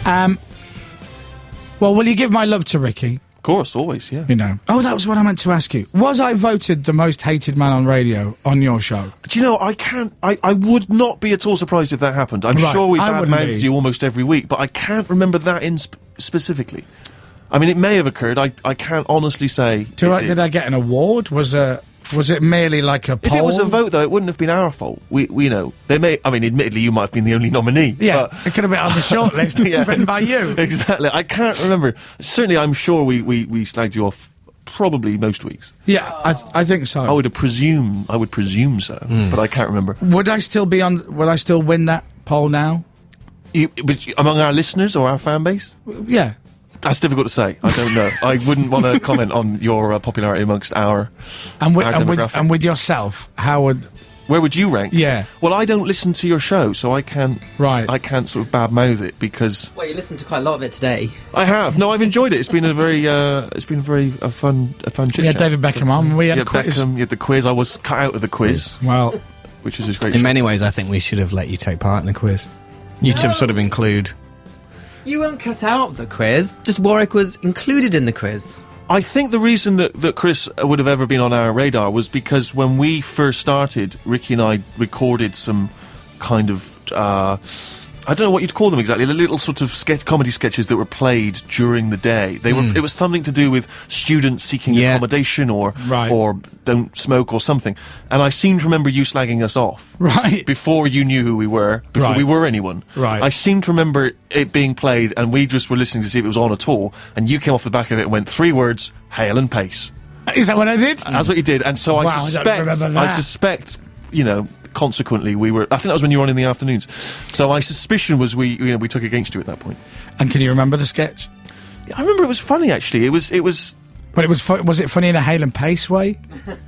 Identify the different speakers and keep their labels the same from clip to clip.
Speaker 1: Well, will you give my love to Ricky?
Speaker 2: Of course, always, yeah.
Speaker 1: You know. Oh, that was what I meant to ask you. Was I voted the most hated man on radio on your show?
Speaker 2: Do you know, I would not be at all surprised if that happened. I'm sure we bad-mouthed you almost every week, but I can't remember that specifically. I mean, it may have occurred. I can't honestly say.
Speaker 1: Did I get an award? Was it merely like a poll?
Speaker 2: If it was a vote, though, it wouldn't have been our fault. We know. They may. I mean, admittedly, you might have been the only nominee.
Speaker 1: Yeah,
Speaker 2: but
Speaker 1: it could have been on the shortlist, written by you.
Speaker 2: Exactly. I can't remember. Certainly, I'm sure we slagged you off probably most weeks.
Speaker 1: Yeah, I think so.
Speaker 2: I would presume so, but I can't remember.
Speaker 1: Would I still win that poll now?
Speaker 2: Among our listeners or our fan base?
Speaker 1: Yeah.
Speaker 2: That's difficult to say. I don't know. I wouldn't want to comment on your popularity amongst our demographic.
Speaker 1: And with yourself,
Speaker 2: where would you rank?
Speaker 1: Yeah.
Speaker 2: Well, I don't listen to your show, so I can't.
Speaker 1: Right.
Speaker 2: I can't sort of badmouth it because.
Speaker 3: Well, you listened to quite a lot of it today.
Speaker 2: I have. No, I've enjoyed it. It's been a fun chit-chat.
Speaker 1: Yeah, David Beckham on. We had a quiz.
Speaker 2: Beckham, you had the quiz. I was cut out of the quiz.
Speaker 1: Well,
Speaker 2: which is a great.
Speaker 4: In many ways, I think we should have let you take part in the quiz. You should sort of include.
Speaker 3: You weren't cut out of the quiz, just Warwick was included in the quiz.
Speaker 2: I think the reason that Chris would have ever been on our radar was because when we first started, Ricky and I recorded some kind of, I don't know what you'd call them exactly, the little sort of comedy sketches that were played during the day. It was something to do with students seeking accommodation or don't smoke or something. And I seem to remember you slagging us off.
Speaker 1: Right.
Speaker 2: Before you knew who we were, before we were anyone.
Speaker 1: Right.
Speaker 2: I seem to remember it being played and we just were listening to see if it was on at all. And you came off the back of it and went 3 words, hail and pace.
Speaker 1: Is that what I did?
Speaker 2: That's what you did. And so I suspect, you know, consequently, I think that was when you were on in the afternoons. So my suspicion was we took against you at that point.
Speaker 1: And can you remember the sketch?
Speaker 2: Yeah, I remember it was funny, actually. It was.
Speaker 1: But was it funny in a hail and pace way?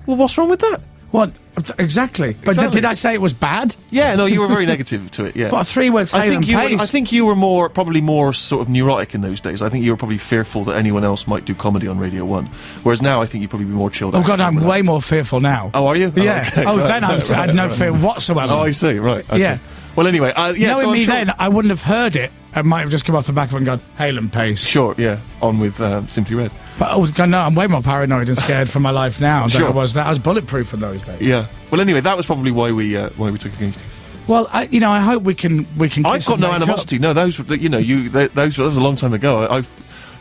Speaker 2: Well, what's wrong with that?
Speaker 1: What? Exactly. But did I say it was bad?
Speaker 2: Yeah, no, you were very negative to it, yeah.
Speaker 1: What, 3 words, hail and pace?
Speaker 2: I think you were probably more sort of neurotic in those days. I think you were probably fearful that anyone else might do comedy on Radio 1. Whereas now I think you'd probably be more chilled out.
Speaker 1: Oh, God, I'm way more fearful now.
Speaker 2: Oh, are you?
Speaker 1: Yeah.
Speaker 2: Okay.
Speaker 1: Then I had no fear whatsoever.
Speaker 2: Oh, I see, right. Okay.
Speaker 1: Yeah.
Speaker 2: Well, anyway,
Speaker 1: knowing me then, I wouldn't have heard it. I might have just come off the back of it and gone, hail and pace.
Speaker 2: Sure, yeah. On with Simply Red.
Speaker 1: But no, I'm way more paranoid and scared for my life now than I was. I was bulletproof in those days.
Speaker 2: Yeah. Well, anyway, that was probably why we took against you.
Speaker 1: Well, I hope we can.
Speaker 2: I've got no animosity. No, that was a long time ago. I've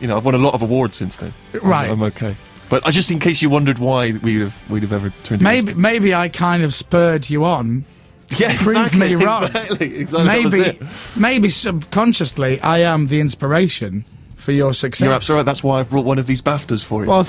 Speaker 2: won a lot of awards since then.
Speaker 1: Right.
Speaker 2: I'm okay. But just in case you wondered why we'd have ever turned.
Speaker 1: Maybe I kind of spurred you on.
Speaker 2: Yeah,
Speaker 1: prove me wrong.
Speaker 2: Exactly.
Speaker 1: Maybe subconsciously, I am the inspiration for your success.
Speaker 2: You're absolutely right. That's why I've brought one of these BAFTAs for you.
Speaker 1: Well,